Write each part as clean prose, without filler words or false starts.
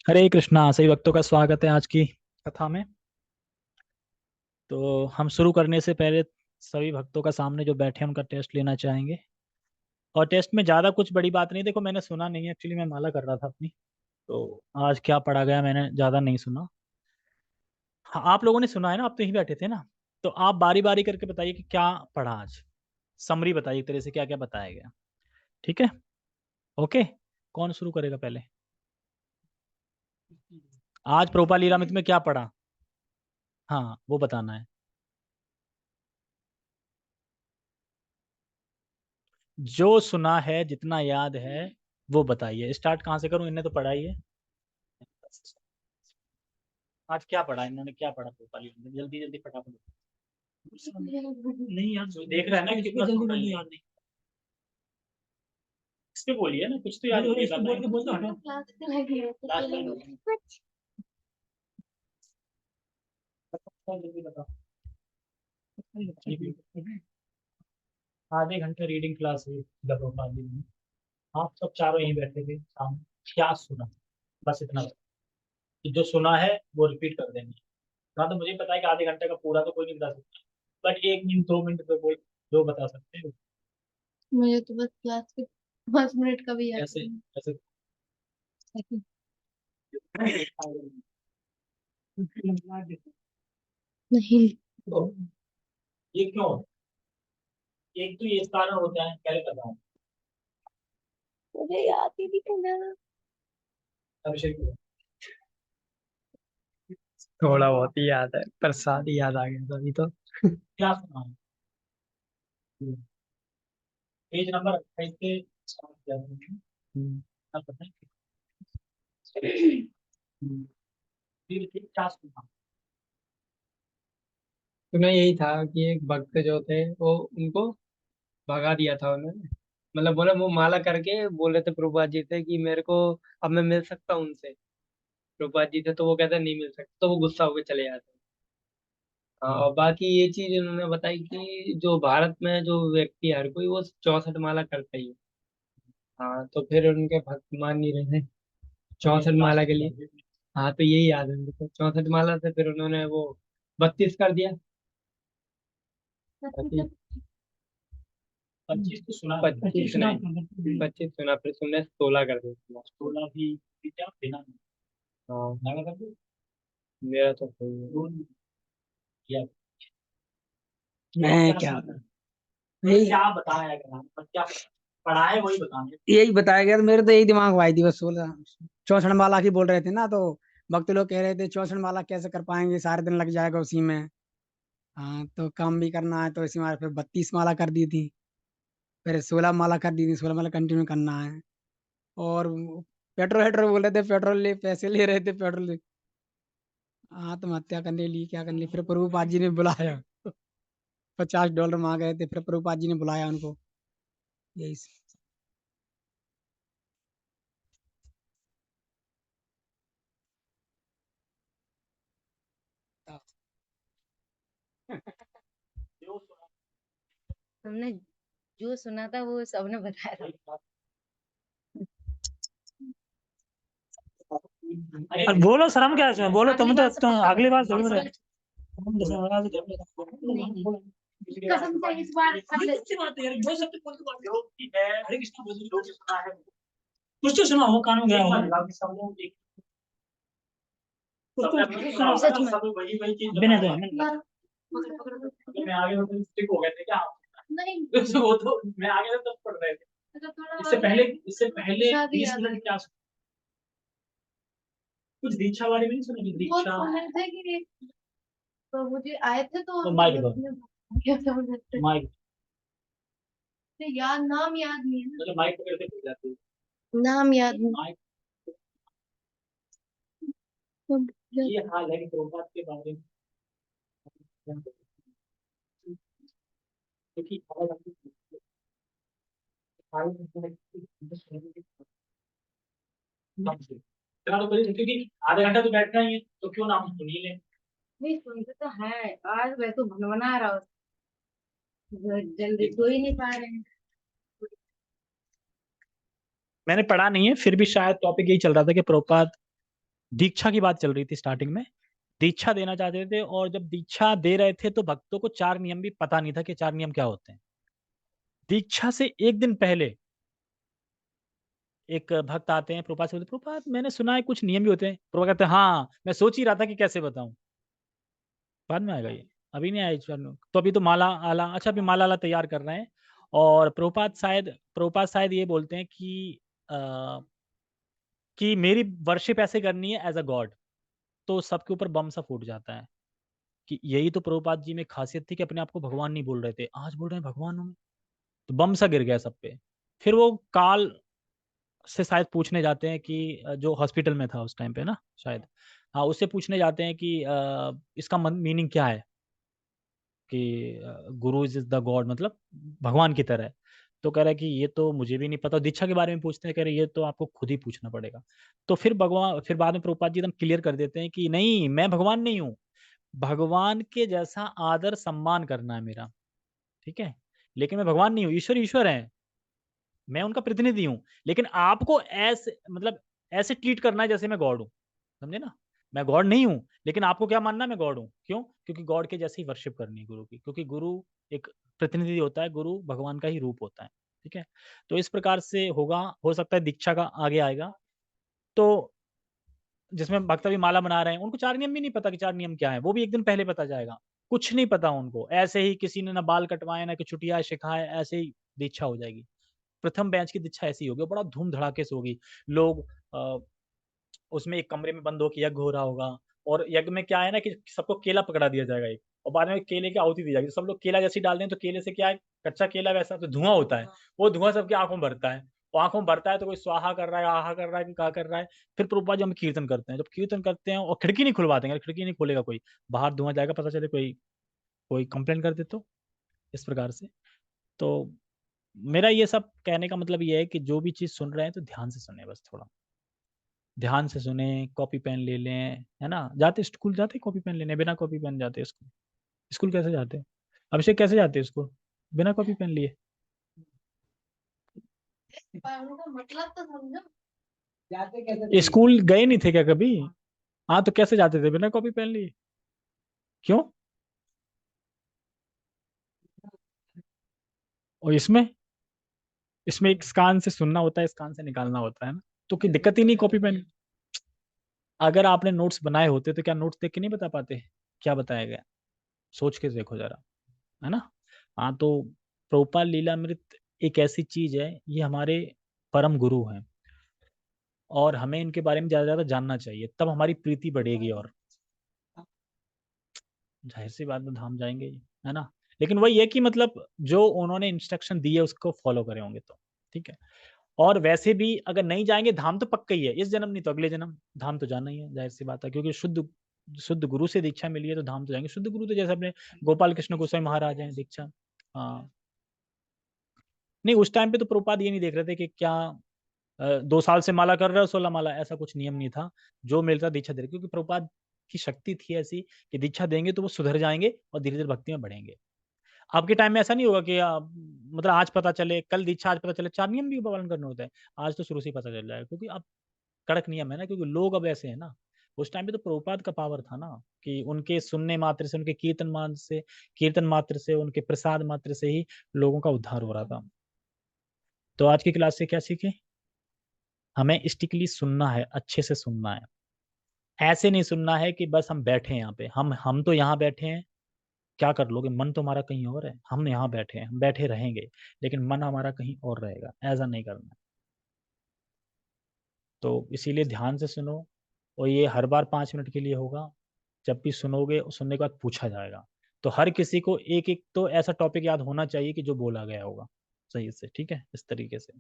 हरे कृष्णा। सभी भक्तों का स्वागत है आज की कथा में। तो हम शुरू करने से पहले सभी भक्तों का सामने जो बैठे हैं उनका टेस्ट लेना चाहेंगे। और टेस्ट में ज़्यादा कुछ बड़ी बात नहीं। देखो, मैंने सुना नहीं है, एक्चुअली मैं माला कर रहा था अपनी। तो आज क्या पढ़ा गया मैंने ज़्यादा नहीं सुना। हाँ, आप लोगों ने सुना है ना, आप तो यहीं बैठे थे ना। तो आप बारी बारी करके बताइए कि क्या पढ़ा आज। समरी बताइए एक तरह से क्या क्या बताया गया। ठीक है। ओके। कौन शुरू करेगा पहले? आज प्रोपा लीलामृत में क्या पढ़ा? हाँ, वो बताना है। जो सुना है, जितना याद है वो बताइए। स्टार्ट कहाँ से करूँ? इन्हें तो पढ़ा ही है। आज क्या पढ़ा इन्होंने, क्या पढ़ा प्रोपाली? जल्दी जल्दी फटाफट। नहीं यार, जो देख रहा है ना कि कितना जल्दी जल्दी याद नहीं। इस पे बोलिए ना, कुछ तो याद होगा। बोल के बोलता हूँ। जल्दी बताओ। आधे घंटे रीडिंग क्लास हुई प्रोपाली में। आप सब चारों यहीं बैठे थे शाम। क्या सुना? बस इतना बता। कि जो सुना है वो रिपीट कर देंगे। हाँ, तो मुझे पता है कि आधे घंटे का पूरा तो कोई नहीं बता सकता, बट 1 मिनट 2 मिनट तो कोई जो बता सकते हैं। मुझे तो बस क्लास के 5 मिनट का भी याद ऐसे नहीं ऐसे। है। नहीं, तो ये क्यों? एक तो ये कारण होता है, पहले बताऊं। मुझे याद ही नहीं करना। अभिषेक को। थोड़ा बहुत ही याद है, प्रसाद ही याद आ गया था अभी तो। क्या सुना है? पेज नंबर 28 पे स्टार्ट किया था मैंने। क्या पता है? फिर क्या सुना? सुना यही था कि एक भक्त जो थे वो उनको भगा दिया था उन्होंने। मतलब बोले वो माला करके बोल रहे थे प्रभुपाद जी से कि मेरे को अब मैं मिल सकता हूँ उनसे, प्रभुपाद जी से। तो वो कहते नहीं मिल सकता, तो वो गुस्सा होकर चले जाते हैं। हाँ, और बाकी ये चीज उन्होंने बताई कि जो भारत में जो व्यक्ति है, हर कोई वो 64 माला करता ही है। हाँ, तो फिर उनके भक्त मान नहीं रहे थे अभी 64 क्लास माला के में लिए। जाइए। हाँ, तो यही याद है मेरे को, 64 माला से फिर उन्होंने वो 32 कर दिया। 25 तो सुना है। 25 नहीं, 25 सुना, फिर सुनने 16 कर दिया। 16 भी क्या बिना हाँ, लगा कर दो। मेरा तो सही है। किया। मैं क्या क्या सुना? यही क्या बताया गया, पर क्या पढ़ाए वही बताने। यही बताया गया, तो मेरे तो यही दिमाग में आई थी बस। 64 माला की बोल रहे थे ना, तो भक्त लोग कह रहे थे 64 माला कैसे कर पाएंगे, सारे दिन लग जाएगा उसी में। हाँ, तो काम भी करना है, तो इसी मार फिर 32 माला कर दी थी। फिर 16 माला कर दी थी, 16 माला कंटिन्यू करना है। और पेट्रोल हेट्रोल बोल रहे थे, पेट्रोल ले पैसे ले रहे थे पेट्रोल ले। आत्महत्या करने ली, क्या करने ली, फिर प्रभुपाद जी ने बुलाया। $50 मांग रहे थे, फिर प्रभुपाद जी ने बुलाया उनको। यही जो सुना हमने जो सुना था वो सबने बताया था। वही बात। और बोलो, शर्म क्या है इसमें? बोलो, अगली बार से पक्का अगली बार बताएंगे। जरूर है। नहीं, कसम से इस बार जो भी है, हरे कृष्ण बोल, जो भी सुना है कुछ तो सुना हो, कान में गया होगा। बाकी सब लोग एक सच में। सब वही वही चीज बिना बता दो रहे मैंने यार, पकड़ पकड़ पकड़। हैं। मैं आगे तो स्टिक हो गए थे क्या? नहीं, वो तो मैं आगे तब पढ़ रहे थे। मतलब थोड़ा इससे और पहले इससे पहले शादी 20 याद आ मिनट गई। क्या कुछ दीक्षा वाले में नहीं सुना? कि बहुत दीक्षा। सुन रहे थे कि तो मुझे आए थे तो तो माइक दो। उसने क्या था मुझे माइक याद, नाम याद नहीं है ना। मतलब माइक पकड़ के बोल जाते हैं। नाम याद नहीं। माइक। तो ये हाल है कि प्रभुपाद के बारे में क्योंकि इतना तो करिए, क्योंकि आधा घंटा तो बैठना ही है, तो क्यों ना हम सुन ही लें। नहीं सुनते तो है, आज वैसे भनभना रहा हो, जल्दी सो ही नहीं पा रहे हैं। मैंने पढ़ा नहीं है, फिर भी शायद टॉपिक यही चल रहा था कि प्रभुपाद दीक्षा की बात चल रही थी स्टार्टिंग में, दीक्षा देना चाहते थे, और जब दीक्षा दे रहे थे तो भक्तों को 4 नियम भी पता नहीं था कि 4 नियम क्या होते हैं। दीक्षा से एक दिन पहले एक भक्त आते हैं, प्रभुपाद से बोलते, प्रभुपाद मैंने सुना है कुछ नियम भी होते हैं। प्रभुपाद कहते हैं हाँ, मैं सोच ही रहा था कि कैसे बताऊं। बाद में आएगा ये, अभी नहीं आया इस बार में। तो अभी तो माला आला, अच्छा अभी माला आला तैयार कर रहे हैं। और प्रभुपाद शायद ये बोलते हैं कि मेरी वर्शिप ऐसे करनी है एज अ गॉड। तो सबके ऊपर बम सा फूट जाता है कि यही तो प्रभुपाद जी में खासियत थी कि अपने आप को भगवान नहीं बोल रहे थे, आज बोल रहे हैं भगवान हूं मैं। तो बम सा गिर गया सब पे। फिर वो काल से शायद पूछने जाते हैं कि जो हॉस्पिटल में था उस टाइम पे ना शायद, हाँ उससे पूछने जाते हैं कि इसका मीनिंग क्या है कि गुरु इज द गॉड, मतलब भगवान की तरह है। तो कह रहा है कि ये तो मुझे भी नहीं पता। दीक्षा के बारे में पूछते हैं, कह रहे ये तो आपको खुद ही पूछना पड़ेगा। तो फिर बाद में प्रभुपाद जी एकदम क्लियर कर देते हैं कि नहीं, मैं भगवान नहीं हूँ, भगवान के जैसा आदर सम्मान करना है मेरा, ठीक है, लेकिन मैं भगवान नहीं हूँ। ईश्वर ईश्वर है, मैं उनका प्रतिनिधि हूँ, लेकिन आपको ऐसे मतलब ऐसे ट्रीट करना है जैसे मैं गॉड हूँ, समझे ना। मैं गॉड नहीं हूँ, लेकिन आपको क्या मानना है मैं गॉड हूँ। क्यों? क्योंकि गॉड के जैसे ही वर्शिप करनी है गुरु की, क्योंकि गुरु एक प्रतिनिधि होता है, गुरु भगवान का ही रूप होता है, ठीक है। तो इस प्रकार से होगा, हो सकता है दीक्षा का आगे आएगा। तो जिसमें भक्त अभी माला बना रहे हैं, उनको 4 नियम भी नहीं पता कि 4 नियम क्या है, वो भी एक दिन पहले पता जाएगा। कुछ नहीं पता उनको, ऐसे ही किसी ने ना बाल कटवाए ना कि छुट्टियां सिखाए, ऐसे ही दीक्षा हो जाएगी। प्रथम बैच की दीक्षा ऐसी होगी, बड़ा धूम धड़ाके से होगी। लोग उसमें एक कमरे में बंद होकर यज्ञ हो रहा होगा, और यज्ञ में क्या है ना कि सबको केला पकड़ा दिया जाएगा एक, और बाद में केले की आहुति दी जाएगी। तो सब लोग केला जैसे डाल दें तो केले से क्या है, कच्चा केला वैसा तो धुआं होता है, वो धुआं सबकी आंखों में भरता है। वो आंखों में भरता है तो कोई स्वाहा कर रहा है, आहा कर रहा है कि क्या कर रहा है। फिर प्रभुपाद जी हम कीर्तन करते हैं, जब कीर्तन करते हैं और खिड़की नहीं खुलवाते हैं, खिड़की नहीं खोलेगा कोई, बाहर धुआं जाएगा, पता चले कोई कोई कंप्लेन कर दे तो, इस प्रकार से। तो मेरा ये सब कहने का मतलब ये है कि जो भी चीज़ सुन रहे हैं तो ध्यान से सुने, बस थोड़ा ध्यान से सुने, कॉपी पेन ले लें, है ना। जाते स्कूल जाते कॉपी पेन लेने, बिना कॉपी पेन जाते स्कूल? स्कूल कैसे जाते? अभिषेक कैसे जाते स्कूल बिना कॉपी पेन लिए? पर उनका मतलब तो समझो। जाते कैसे स्कूल गए नहीं थे क्या कभी? हाँ तो कैसे जाते थे बिना कॉपी पेन लिए? क्यों? और इसमें इसमें एक कान से सुनना होता है, इस कान से निकालना होता है ना, तो कोई दिक्कत ही नहीं कॉपी पेन। अगर आपने नोट्स बनाए होते तो क्या नोट्स देख के नहीं बता पाते क्या बताया गया? सोच के देखो जरा, है ना। हाँ तो प्रोपा लीलामृत एक ऐसी चीज है, ये हमारे परम गुरु हैं, और हमें इनके बारे में ज्यादा ज्यादा जानना चाहिए, तब हमारी प्रीति बढ़ेगी। और जाहिर सी बात में धाम जाएंगे ही, है ना। लेकिन वही है कि मतलब जो उन्होंने इंस्ट्रक्शन दी है उसको फॉलो करे होंगे तो ठीक है। और वैसे भी अगर नहीं जाएंगे धाम तो पक्का ही है, इस जन्म नहीं तो अगले जन्म धाम तो जाना ही है, जाहिर सी बात है, क्योंकि शुद्ध शुद्ध गुरु से दीक्षा मिली है तो धाम तो जाएंगे। शुद्ध गुरु तो जैसे अपने गोपाल कृष्ण गोस्वामी महाराज हैं, दीक्षा। हाँ, नहीं उस टाइम पे तो प्रभुपाद ये नहीं देख रहे थे कि क्या 2 साल से माला कर रहे हो 16 माला, ऐसा कुछ नियम नहीं था। जो मिलता दीक्षा दे रहे, क्योंकि प्रभुपाद की शक्ति थी ऐसी कि दीक्षा देंगे तो वो सुधर जाएंगे और धीरे धीरे भक्ति में बढ़ेंगे। आपके टाइम में ऐसा नहीं होगा कि मतलब आज पता चले कल दीक्षा, आज पता चले 4 नियम भी पालन करने होते हैं। आज तो शुरू से ही पता चल जाएगा, क्योंकि अब कड़क नियम है ना, क्योंकि लोग अब ऐसे हैं ना। उस टाइम पे तो प्रभुपाद का पावर था ना, कि उनके सुनने मात्र से, उनके कीर्तन मात्र से, उनके प्रसाद मात्र से ही लोगों का उद्धार हो रहा था। तो आज की क्लास से क्या सीखे? हमें स्टिकली सुनना है, अच्छे से सुनना है। ऐसे नहीं सुनना है कि बस हम बैठे हैं यहाँ पे, हम तो यहाँ बैठे हैं, क्या कर लोगे, मन तो हमारा कहीं और है। हम यहाँ बैठे हैं, हम बैठे रहेंगे, लेकिन मन हमारा कहीं और रहेगा, ऐसा नहीं करना है। तो इसीलिए ध्यान से सुनो, और ये हर बार 5 मिनट के लिए होगा। जब भी सुनोगे, सुनने के बाद पूछा जाएगा। तो हर किसी को एक एक तो ऐसा टॉपिक याद होना चाहिए कि जो बोला गया होगा सही से, ठीक है, इस तरीके से।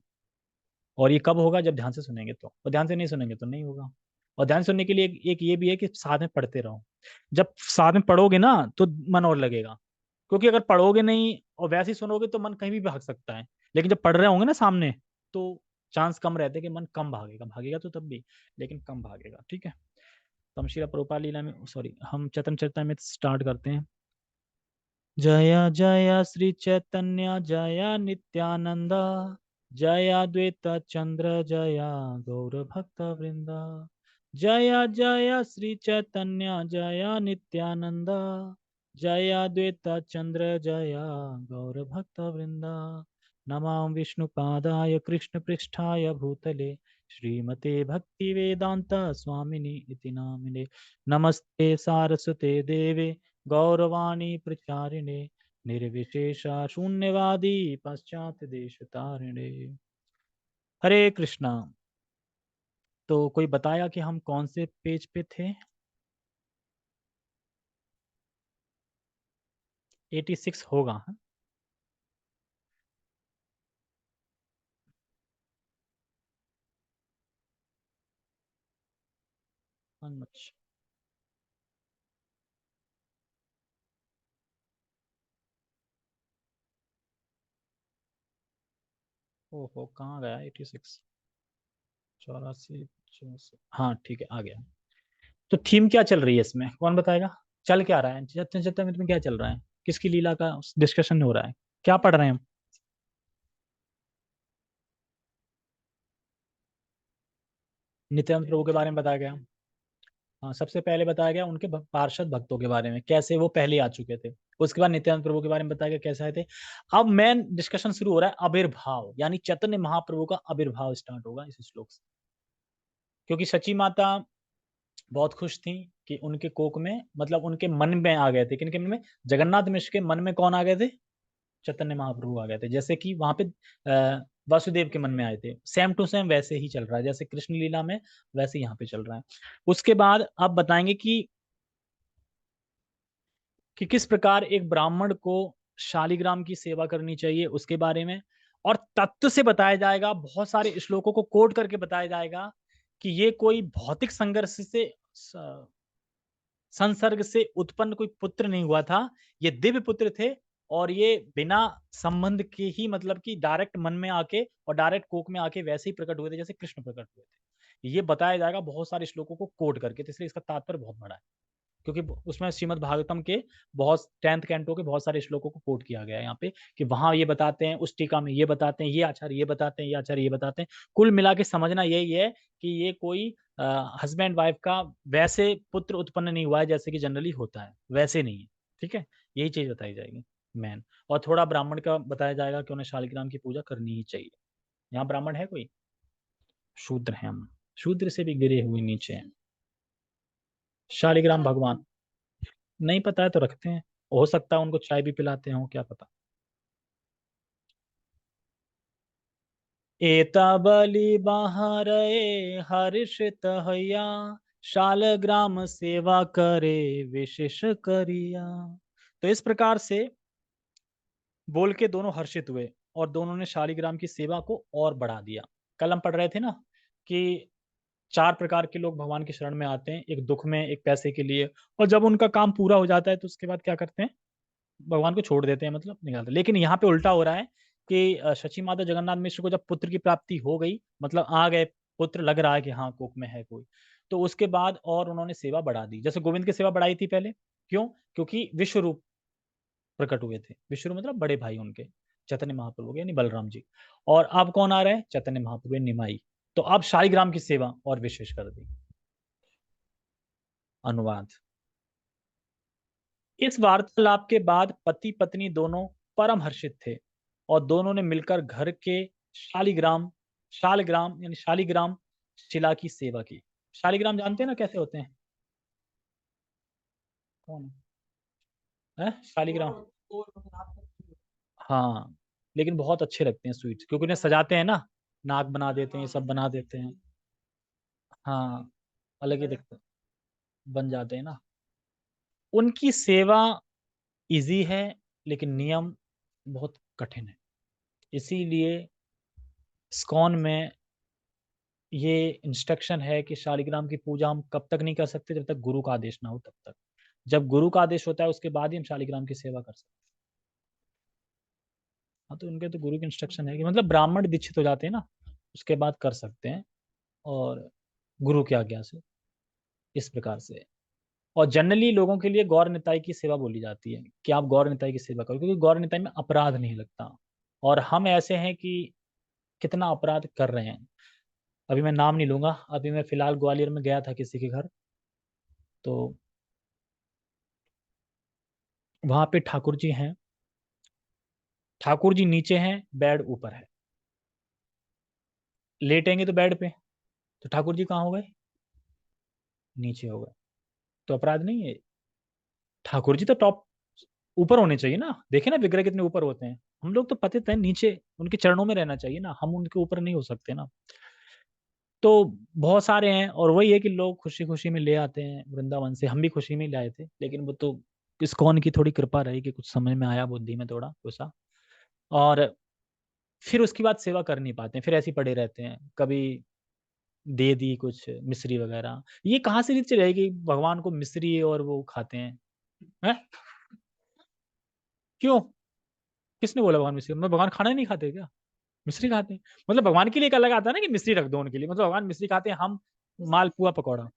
और ये कब होगा? जब ध्यान से सुनेंगे तो, और ध्यान से नहीं सुनेंगे तो नहीं होगा। और ध्यान सुनने के लिए एक ये भी है कि साथ में पढ़ते रहो। जब साथ में पढ़ोगे ना तो मन और लगेगा, क्योंकि अगर पढ़ोगे नहीं और वैसे ही सुनोगे तो मन कहीं भी भाग सकता है। लेकिन जब पढ़ रहे होंगे ना सामने, तो चांस कम रहते हैं कि मन कम भागेगा, भागेगा तो तब भी, लेकिन कम भागेगा, ठीक है। तो हम श्रील प्रभुपाद लीला में, सॉरी, हम चैतन्य चरितामृत स्टार्ट करते हैं। जय जय श्री चैतन्य जय नित्यानंद, जय द्वैत चंद्र जय गौर भक्त वृंदा, जय जय श्री चैतन्य जय नित्यानंद, जय अद्वैत चंद्र जय गौर भक्त वृंदा। नमामि विष्णुपादाय कृष्ण पृष्ठाय भूतले, श्रीमते भक्ति वेदांत स्वामिनि इति नामिने। नमस्ते सारस्वते देवे गौरवाणी प्रचारिणे, निर्विशेषा शून्यवादी पाश्चात्य देश तारिणे। हरे कृष्णा। तो कोई बताया कि हम कौन से पेज पे थे? 86 होगा। हाँ? अच्छा, ओहो कहाँ गया 86? 84 84। हाँ ठीक है, आ गया। तो थीम क्या चल रही है इसमें, कौन बताएगा? चल क्या रहा है चैतन्य चैतन्य में, क्या चल रहा है? किसकी लीला का डिस्कशन हो रहा है? क्या पढ़ रहे हैं हम? नित्यानंद प्रभु के बारे में बताया गया। हाँ, सबसे पहले बताया गया उनके पार्षद भक्तों के बारे में, कैसे वो पहले आ चुके थे। उसके बाद नित्यानंद प्रभु के बारे में बताया गया कैसे आए थे। अब मेन डिस्कशन शुरू हो रहा है आविर्भाव, यानी चैतन्य महाप्रभु का आविर्भाव स्टार्ट होगा इस श्लोक से। क्योंकि सची माता बहुत खुश थी कि उनके कोक में, मतलब उनके मन में आ गए थे। किनके मन में? जगन्नाथ मिश्र के मन में कौन आ गए थे? चैतन्य महाप्रभु आ गए थे। जैसे कि वहां पे वासुदेव के मन में आए थे, सेम टू सेम वैसे ही चल रहा है, जैसे कृष्ण लीला में वैसे यहाँ पे चल रहा है। उसके बाद आप बताएंगे कि किस प्रकार एक ब्राह्मण को शालिग्राम की सेवा करनी चाहिए उसके बारे में, और तत्व से बताया जाएगा, बहुत सारे श्लोकों को कोट करके बताया जाएगा कि ये कोई भौतिक संघर्ष से, संसर्ग से उत्पन्न कोई पुत्र नहीं हुआ था, ये दिव्य पुत्र थे। और ये बिना संबंध के ही, मतलब कि डायरेक्ट मन में आके और डायरेक्ट कोक में आके वैसे ही प्रकट हुए थे जैसे कृष्ण प्रकट हुए थे। ये बताया जाएगा बहुत सारे श्लोकों को कोट करके, तो इसलिए इसका तात्पर्य बहुत बड़ा है। क्योंकि उसमें श्रीमद् भागवतम के बहुत 10th कैंटो के बहुत सारे श्लोकों को कोट किया गया है यहाँ पे, कि वहां ये बताते हैं, उस टीका में ये बताते हैं, ये आचार्य ये बताते हैं, ये आचार्य ये बताते हैं। कुल मिला के समझना यही है कि ये कोई हस्बैंड वाइफ का वैसे पुत्र उत्पन्न नहीं हुआ है जैसे कि जनरली होता है, वैसे नहीं है। ठीक है, यही चीज बताई जाएगी मैन। और थोड़ा ब्राह्मण का बताया जाएगा कि उन्हें शालिग्राम की पूजा करनी ही चाहिए। यहाँ ब्राह्मण है कोई? शूद्र है हम, शूद्र से भी गिरे हुए नीचे हैं। शालिग्राम भगवान नहीं पता है तो रखते हैं, हो सकता है उनको चाय भी पिलाते हो, क्या पता। एता बलि बहरे हर्षित हैया, शालग्राम सेवा करे विशेष करिया। तो इस प्रकार से बोल के दोनों हर्षित हुए और दोनों ने शालिग्राम की सेवा को और बढ़ा दिया। कल हम पढ़ रहे थे ना कि 4 प्रकार के लोग भगवान की शरण में आते हैं, एक दुख में, एक पैसे के लिए, और जब उनका काम पूरा हो जाता है तो उसके बाद क्या करते हैं? भगवान को छोड़ देते हैं, मतलब निकालते हैं। लेकिन यहाँ पे उल्टा हो रहा है कि शची माता जगन्नाथ मिश्र को जब पुत्र की प्राप्ति हो गई, मतलब आ गए पुत्र, लग रहा है कि हाँ कोख में है कोई, तो उसके बाद और उन्होंने सेवा बढ़ा दी। जैसे गोविंद की सेवा बढ़ाई थी पहले, क्यों? क्योंकि विश्व रूप प्रकट हुए थे। विश्व रूप मतलब बड़े भाई उनके, चैतन्य महाप्रभु के, यानी बलराम जी। और अब कौन आ रहे हैं? चैतन्य महाप्रभु निमाई। तो अब शालिग्राम की सेवा और विशेष कर दी। अनुवाद। इस वार्तालाप के बाद पति पत्नी दोनों परम हर्षित थे और दोनों ने मिलकर घर के शालिग्राम, शालग्राम यानी शालिग्राम शिला की सेवा की। शालिग्राम जानते हैं ना कैसे होते हैं? कौन है शालिग्राम? हाँ, लेकिन बहुत अच्छे लगते हैं स्वीट्स, क्योंकि उन्हें सजाते हैं ना, नाक बना देते हैं, सब बना देते हैं। हाँ, अलग ही दिखते बन जाते हैं ना। उनकी सेवा इजी है, लेकिन नियम बहुत कठिन है। इसीलिए स्कॉन में ये इंस्ट्रक्शन है कि शालिग्राम की पूजा हम कब तक नहीं कर सकते? जब तक गुरु का आदेश ना हो तब तक। जब गुरु का आदेश होता है उसके बाद ही हम शालिग्राम की सेवा कर सकते हैं। हाँ, तो उनके तो गुरु की इंस्ट्रक्शन है कि मतलब ब्राह्मण दीक्षित हो जाते हैं ना, उसके बाद कर सकते हैं, और गुरु की आज्ञा से, इस प्रकार से। और जनरली लोगों के लिए गौर निताई की सेवा बोली जाती है कि आप गौर निताई की सेवा करो, क्योंकि गौर निताई में अपराध नहीं लगता। और हम ऐसे हैं कि कितना अपराध कर रहे हैं। अभी मैं नाम नहीं लूंगा। अभी मैं फिलहाल ग्वालियर में गया था किसी के घर, तो वहां पे ठाकुर जी हैं। ठाकुर जी नीचे हैं, बेड ऊपर है। लेटेंगे तो बेड पे, तो ठाकुर जी कहाँ हो गए? नीचे हो गए। तो अपराध नहीं है? ठाकुर जी तो टॉप ऊपर होने चाहिए ना। देखे ना विग्रह कितने ऊपर होते हैं। हम लोग तो पतित हैं नीचे, उनके चरणों में रहना चाहिए ना, हम उनके ऊपर नहीं हो सकते ना। तो बहुत सारे हैं, और वही है कि लोग खुशी खुशी में ले आते हैं वृंदावन से। हम भी खुशी में ही लाए थे, लेकिन वो तो इस्कॉन की थोड़ी कृपा रही कि कुछ समझ में आया, बुद्धि में थोड़ा घुसा, और फिर उसके बाद सेवा कर नहीं पाते हैं, फिर ऐसे ही पड़े रहते हैं। कभी दे दी कुछ मिश्री वगैरह, ये कहाँ से रीत चली जाएगी भगवान को मिश्री और वो खाते हैं? क्यों? किसने बोला भगवान मिश्री? मतलब भगवान खाना नहीं खाते क्या? मिश्री खाते हैं। मतलब भगवान के लिए एक अलग आता है ना कि मिश्री रख दो उनके लिए, मतलब भगवान मिश्री खाते हैं, हम मालपुआ पकौड़ा,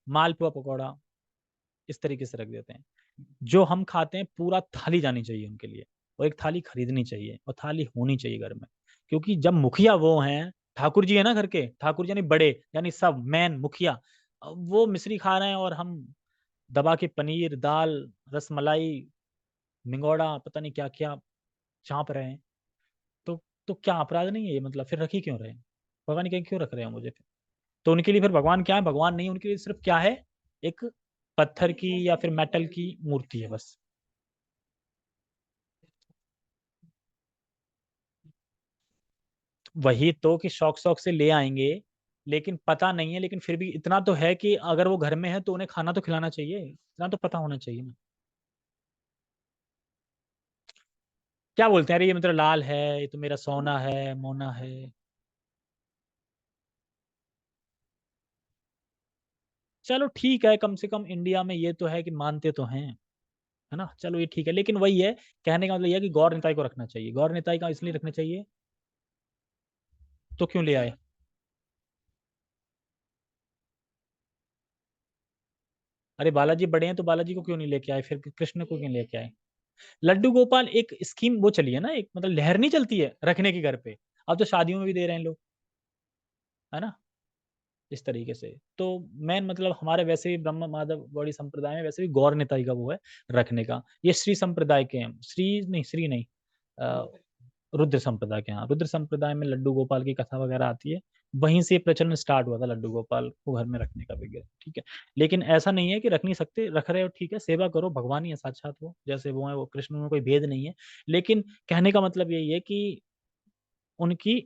मालपुआ पकौड़ा इस तरीके से रख देते हैं। जो हम खाते हैं पूरा थाली जानी चाहिए उनके लिए, और एक थाली खरीदनी चाहिए, और थाली होनी चाहिए घर में। क्योंकि जब मुखिया वो हैं, ठाकुर जी है ना घर के, ठाकुर जी यानी बड़े, यानी सब मैन मुखिया, वो मिश्री खा रहे हैं और हम दबा के पनीर दाल रसमलाई मिंगोड़ा पता नहीं क्या क्या चाप रहे हैं। तो क्या अपराध नहीं है ये? मतलब फिर रख ही क्यों रहे हैं? भगवान कहीं क्यों रख रहे हैं मुझे फिर? तो उनके लिए फिर भगवान क्या है? भगवान नहीं, उनके लिए सिर्फ क्या है? एक पत्थर की या फिर मेटल की मूर्ति है बस। वही तो कि शौक शौक से ले आएंगे, लेकिन पता नहीं है। लेकिन फिर भी इतना तो है कि अगर वो घर में है तो उन्हें खाना तो खिलाना चाहिए, इतना तो पता होना चाहिए ना। क्या बोलते हैं? अरे ये मतलब लाल है, ये तो मेरा सोना है, मोना है। चलो ठीक है, कम से कम इंडिया में ये तो है कि मानते तो हैं, है ना। चलो ये ठीक है, लेकिन वही है, कहने का मतलब ये है कि गौर निताई को रखना चाहिए। गौर निताई का इसलिए रखना चाहिए, तो क्यों ले आए? अरे बालाजी बड़े हैं तो बालाजी को क्यों नहीं लेके आए? फिर कृष्ण को क्यों लेके आए? लड्डू गोपाल एक स्कीम वो चली है ना, एक मतलब लहर नहीं चलती है रखने की घर पे। अब तो शादियों में भी दे रहे हैं लोग, है ना, इस तरीके से। तो मेन मतलब हमारे वैसे भी ब्रह्म माधव गौड़ी संप्रदाय में वैसे भी गौर निताई का वो है रखने का। ये श्री संप्रदाय के हैं, श्री नहीं, अ, रुद्र संप्रदाय के यहाँ। रुद्र संप्रदाय में लड्डू गोपाल की कथा वगैरह आती है, वहीं से प्रचलन स्टार्ट हुआ था लड्डू गोपाल को घर में रखने का विग्रह, ठीक है। लेकिन ऐसा नहीं है कि रख नहीं सकते, रख रहे हो ठीक है, सेवा करो, भगवान ही है साक्षात, वो जैसे वो है वो कृष्ण में कोई भेद नहीं है। लेकिन कहने का मतलब यही है कि उनकी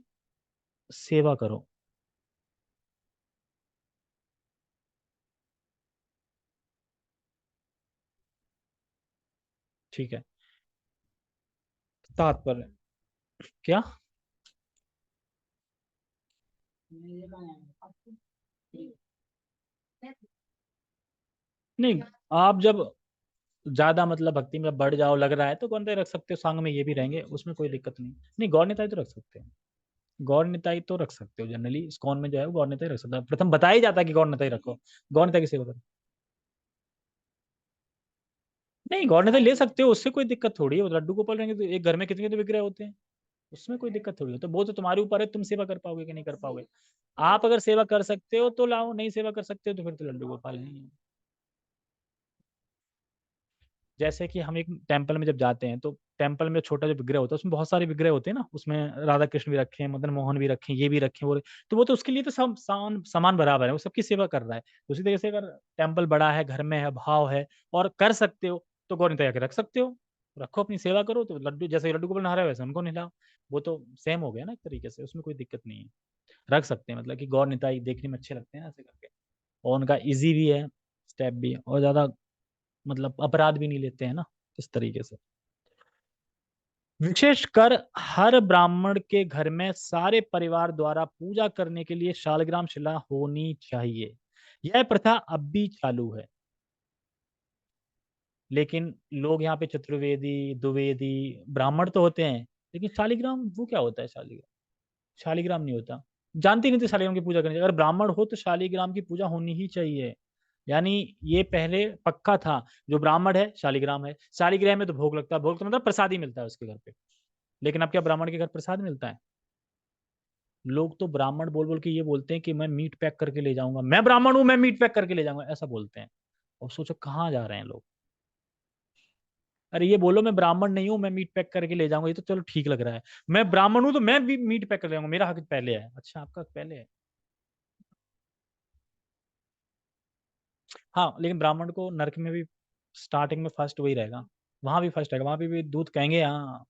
सेवा करो। ठीक है, तात्पर्य क्या? नहीं, आप जब ज्यादा मतलब भक्ति में बढ़ जाओ, लग रहा है, तो कौन रख सकते हो, संग में ये भी रहेंगे, उसमें कोई दिक्कत नहीं। नहीं, गौर निताई तो रख सकते हैं। गौर निताई तो रख सकते हो, जनरली इस्कॉन में जो है वो गौर निताई रख सकते हैं। प्रथम बताया ही जाता है कि गौर निताई रखो, गौर निताई की सेवा करो। नहीं, गौर निताई ले सकते हो, उससे कोई दिक्कत थोड़ी है। वो लड्डू गोपाल रहेंगे तो एक घर में कितने तो विग्रह होते हैं, उसमें कोई दिक्कत थोड़ी है। तो वो तो तुम्हारे ऊपर है, तुम सेवा कर पाओगे कि नहीं कर पाओगे। आप अगर सेवा कर सकते हो तो लाओ, नहीं सेवा कर सकते हो तो फिर तो लड्डू गोपाल नहीं है। जैसे कि हम एक टेम्पल में जब जाते हैं, तो टेम्पल में छोटा जो विग्रह होता है उसमें बहुत सारे विग्रह होते हैं ना, उसमें राधा कृष्ण भी रखे हैं, मदन मोहन भी रखे हैं, ये भी रखे हैं, तो वो तो उसके लिए तो सब समान समान बराबर है, वो सबकी सेवा कर रहा है। उसी तरीके से अगर टेम्पल बड़ा है, घर में है, भाव है, और कर सकते हो, तो गौर निताई आके रख सकते हो। रखो, अपनी सेवा करो। तो लड्डू जैसे लड्डू गोपाल नहा रहे हो वैसे उनको नहलाओ, वो तो सेम हो गया ना एक तरीके से, उसमें कोई दिक्कत नहीं है। रख सकते हैं, मतलब कि गौर निताई देखने में अच्छे लगते हैं ना ऐसे करके, और उनका इजी भी है, स्टेप भी है, और ज्यादा मतलब अपराध भी नहीं लेते हैं ना, इस तरीके से। विशेषकर हर ब्राह्मण के घर में सारे परिवार द्वारा पूजा करने के लिए शालग्राम शिला होनी चाहिए। यह प्रथा अब भी चालू है, लेकिन लोग यहाँ पे चतुर्वेदी द्विवेदी ब्राह्मण तो होते हैं, लेकिन शालिग्राम वो क्या होता है? शालिग्राम, शालिग्राम नहीं होता, जानते ही नहीं थे शालिग्राम की पूजा करनी चाहिए। अगर ब्राह्मण हो तो शालिग्राम की पूजा होनी ही चाहिए, यानी ये पहले पक्का था। जो ब्राह्मण है शालिग्राम है, शालिग्राम में तो भोग लगता है, भोग तो मतलब प्रसाद ही मिलता है उसके घर पे। लेकिन अब क्या ब्राह्मण के घर प्रसाद मिलता है? लोग तो ब्राह्मण बोल बोल के ये बोलते हैं कि मैं मीट पैक करके ले जाऊंगा, मैं ब्राह्मण हूं, मैं मीट पैक करके ले जाऊंगा, ऐसा बोलते हैं। और सोचो कहाँ जा रहे हैं लोग। अरे ये बोलो मैं ब्राह्मण नहीं हूं, मैं मीट पैक करके ले जाऊंगा, ये तो चलो ठीक लग रहा है। मैं ब्राह्मण हूं तो मैं भी मीट पैक कर ले जाऊंगा, मेरा हक पहले है। अच्छा आपका हक पहले है। हाँ लेकिन ब्राह्मण को नरक में भी स्टार्टिंग में फर्स्ट वही रहेगा, वहां भी फर्स्ट रहेगा, वहां भी दूध कहेंगे। हाँ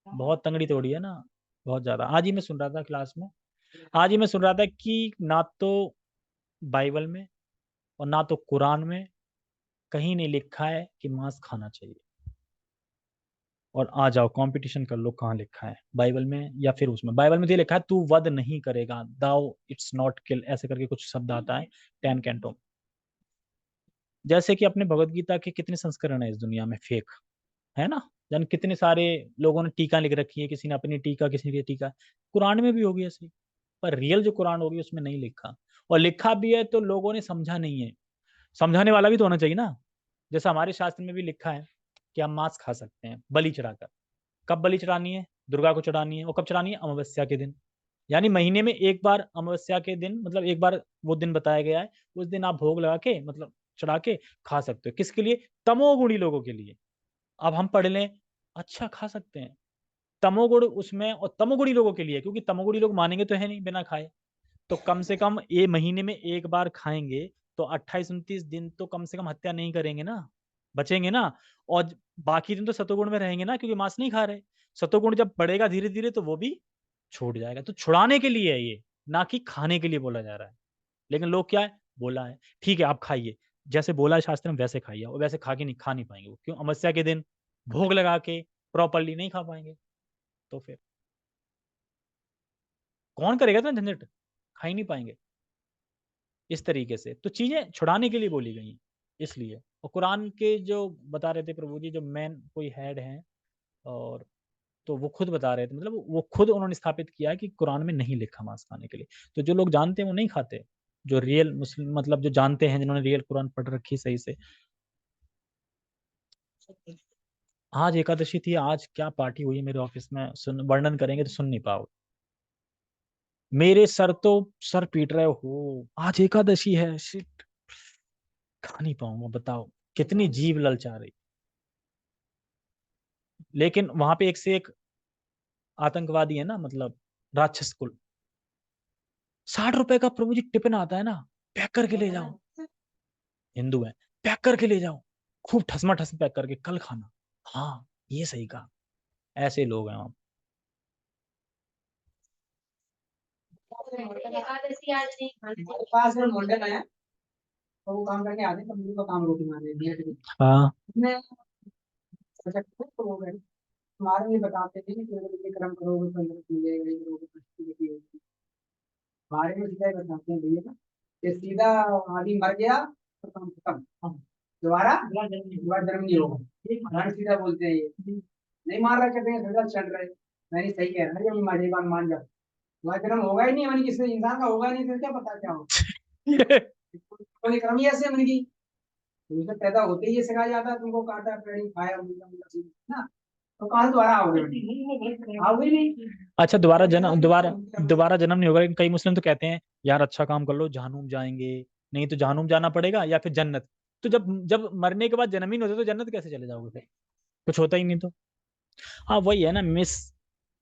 बहुत तंगड़ी तोड़ी है ना, बहुत ज्यादा। आज ही मैं सुन रहा था क्लास में, आज ही मैं सुन रहा था कि ना तो बाइबल में और ना तो कुरान में कहीं नहीं लिखा है कि मांस खाना चाहिए। और आ जाओ कंपटीशन कर लो, कहाँ लिखा है बाइबल में या फिर उसमें। बाइबल में तो ये लिखा है तू वध नहीं करेगा, दाउ इट्स नॉट किल, ऐसे करके कुछ शब्द आता है 10 कैंटो। जैसे कि अपने भगवत गीता के कितने संस्करण है इस दुनिया में फेक, है ना। जन कितने सारे लोगों ने टीका लिख रखी है, किसी ने अपनी टीका, किसी ने टीका। कुरान में भी होगी ऐसी, पर रियल जो कुरान होगी उसमें नहीं लिखा। और लिखा भी है तो लोगों ने समझा नहीं है। समझाने वाला भी तो होना चाहिए ना। जैसा हमारे शास्त्र में भी लिखा है कि हम मांस खा सकते हैं बलि चढ़ाकर। कब बलि चढ़ानी है? दुर्गा को चढ़ानी है। और कब चढ़ानी है? अमावस्या के दिन। यानी महीने में एक बार अमावस्या के दिन, मतलब एक बार वो दिन बताया गया है, उस दिन आप भोग लगा के, मतलब चढ़ा के खा सकते हो। किसके लिए? तमोगुणी लोगों के लिए। अब हम पढ़ लें, अच्छा खा सकते हैं। तमोगुण उसमें, और तमोगुणी लोगों के लिए, क्योंकि तमोगुणी लोग मानेंगे तो है नहीं बिना खाए। तो कम से कम ये महीने में एक बार खाएंगे तो 28-29 दिन तो कम से कम हत्या नहीं करेंगे ना, बचेंगे ना। और बाकी दिन तो सतोगुण में रहेंगे ना, क्योंकि मांस नहीं खा रहे। सतोगुण जब बढ़ेगा धीरे धीरे तो वो भी छूट जाएगा। तो छुड़ाने के लिए है ये, ना कि खाने के लिए बोला जा रहा है। लेकिन लोग क्या है, बोला है ठीक है आप खाइए, जैसे बोला है शास्त्र में वैसे खाइए, और वैसे खा नहीं पाएंगे वो। क्यों? अमावस्या के दिन भोग लगा के प्रॉपरली नहीं खा पाएंगे। तो फिर कौन करेगा इतना झंझट, खा ही नहीं पाएंगे। इस तरीके से तो चीजें छुड़ाने के लिए बोली गई हैं, इसलिए। और कुरान के जो बता रहे थे प्रभु जी, जो मेन कोई हेड हैं, और तो वो खुद बता रहे थे, मतलब वो खुद उन्होंने स्थापित किया है कि कुरान में नहीं लिखा मांस खाने के लिए। तो जो लोग जानते हैं वो नहीं खाते, जो रियल मुस्लिम, मतलब जो जानते हैं, जिन्होंने रियल कुरान पढ़ रखी सही से। आज एकादशी थी, आज क्या पार्टी हुई मेरे ऑफिस में, सुन वर्णन करेंगे तो सुन नहीं पाओ। मेरे सर तो सर पीट रहे हो, आज एकादशी है, शिट, खा नहीं पाऊंगा। बताओ कितनी जीभ ललचा रही। लेकिन वहां पे एक से एक आतंकवादी है ना, मतलब राक्षस कुल। 60 रुपए का प्रभु जी टिफिन आता है ना, पैक करके ले जाओ। हिंदू है, पैक करके ले जाओ, खूब ठसमा ठस पैक करके कल खाना। हाँ ये सही कहा, ऐसे लोग हैं वहां। एकादशी आज नहीं खानी हमारे पास में मॉडल है, तो वो काम करके आते हैं, तब का काम रोटी मारने दिया। हाँ उसने सोचा कि तो वो गए हमारे लिए बताते थे कि ये कर्म करोगे तो अंदर मिल जाएगा, ये करोगे तो अच्छी होगी। हमारे में सीधा ही बताते हैं भैया कि सीधा आदमी मर गया तो काम खत्म, दोबारा दोबारा जन्म नहीं होगा। हमारे सीधा बोलते हैं ये नहीं मार रहा, कहते हैं सजा चल रहे। मैंने सही कह रहा है, माजे बात मान जाओ, तुम्हारा जन्म होगा ही नहीं, मैंने किसी इंसान का होगा नहीं, तो क्या पता क्या होगा। कोई कर्म ही ऐसे मन की, तुमसे पैदा होते ही ये सिखाया जाता है तुमको काटा पेड़ी खाया ना, तो कहाँ से दोबारा आओगे? आओगे नहीं। अच्छा दोबारा जन्म नहीं होगा। लेकिन कई मुस्लिम तो कहते हैं यार अच्छा काम कर लो जहन्नुम जाएंगे, नहीं तो जहन्नुम जाना पड़ेगा या फिर जन्नत। तो जब जब मरने के बाद जन्म ही नहीं होता तो जन्नत कैसे चले जाओगे फिर? कुछ होता ही नहीं तो। हाँ वही है ना, मिस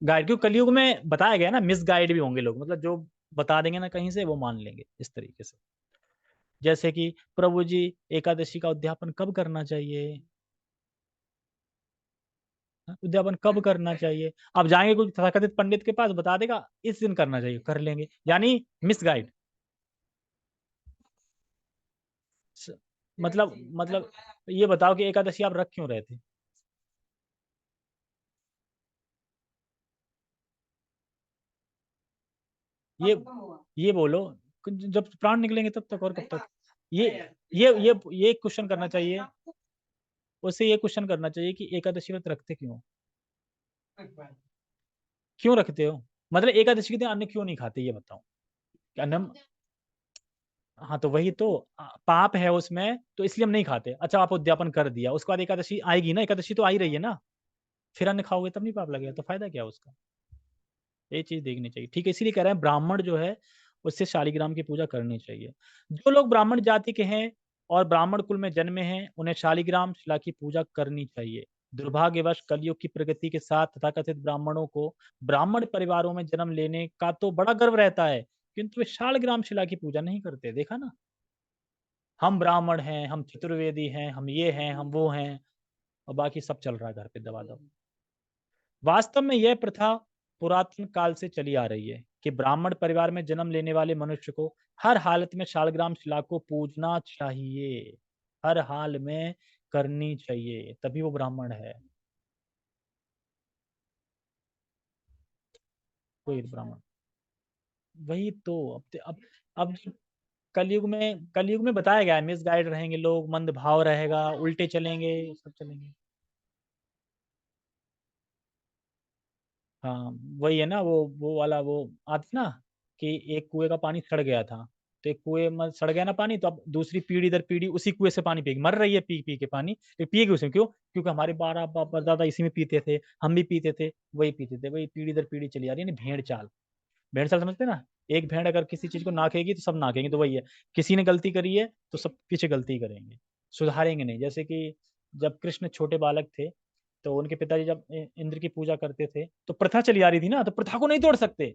गाइड। क्योंकि कलयुग में बताया गया ना, मिस गाइड भी होंगे लोग, मतलब जो बता देंगे ना कहीं से वो मान लेंगे इस तरीके से। जैसे कि प्रभु जी एकादशी का उद्यापन कब करना चाहिए, हाँ, उद्यापन कब करना चाहिए? आप जाएंगे कोई तथाकथित पंडित के पास, बता देगा इस दिन करना चाहिए, कर लेंगे, यानी मिस गाइड। मतलब ये बताओ कि एकादशी आप रख क्यों रहे थे? ये ये बोलो, जब प्राण निकलेंगे तब तक, और कब तक? ये ये क्वेश्चन करना चाहिए, उससे ये क्वेश्चन करना चाहिए कि एकादशी व्रत रखते क्यों, क्यों रखते हो? मतलब एकादशी के दिन अन्न क्यों नहीं खाते, ये बताओ। कि अन्न, हाँ तो वही तो, पाप है उसमें तो इसलिए हम नहीं खाते। अच्छा आप उद्यापन कर दिया, उसके बाद एकादशी आएगी ना, एकादशी तो आ ही रही है ना, फिर अन्न खाओगे तब नहीं पाप लगेगा, तो फायदा क्या है उसका? ये चीज देखनी चाहिए। ठीक है, इसीलिए कह रहे हैं ब्राह्मण जो है उससे शालिग्राम की पूजा करनी चाहिए। जो लोग ब्राह्मण जाति के हैं और ब्राह्मण कुल में जन्मे हैं उन्हें शालिग्राम शिला की पूजा करनी चाहिए। दुर्भाग्यवश कलयुग की प्रगति के साथ तथाकथित ब्राह्मणों को ब्राह्मण परिवारों में जन्म लेने का तो बड़ा गर्व रहता है, किंतु वे शालिग्राम शिला की पूजा नहीं करते। देखा ना, हम ब्राह्मण हैं, हम चतुर्वेदी हैं, हम ये हैं, हम वो हैं, और बाकी सब चल रहा है घर पे दबा दब। वास्तव में यह प्रथा पुरातन काल से चली आ रही है कि ब्राह्मण परिवार में जन्म लेने वाले मनुष्य को हर हालत में शालग्राम शिला को पूजना चाहिए, हर हाल में करनी चाहिए, तभी वो ब्राह्मण है। कोई ब्राह्मण वही तो। अब जब कलयुग में बताया गया है मिसगाइड रहेंगे लोग, मंद भाव रहेगा, उल्टे चलेंगे, सब चलेंगे। हाँ, वही है ना, वो वाला वो आती ना कि एक कुएं का पानी सड़ गया था, तो एक कुएं में सड़ गया ना पानी, तो अब दूसरी पीढ़ी दर पीढ़ी उसी कुएं से पानी पिएगी, मर रही है पी पी के पानी, पिएगी उसमें। क्यों? क्योंकि हमारे बारह बाप परदादा इसी में पीते थे, हम भी पीते थे, वही पीते थे, वही पीढ़ी दर पीढ़ी चली आ रही है ना। भेड़ चाल, भेड़ चाल समझते हैं ना? एक भेड़ अगर किसी चीज को नाकेगी तो सब नाकेंगे, तो वही है, किसी ने गलती करी है तो सब पीछे गलती करेंगे, सुधारेंगे नहीं। जैसे कि जब कृष्ण छोटे बालक थे तो उनके पिताजी जब इंद्र की पूजा करते थे तो प्रथा चली आ रही थी ना, तो प्रथा को नहीं तोड़ सकते।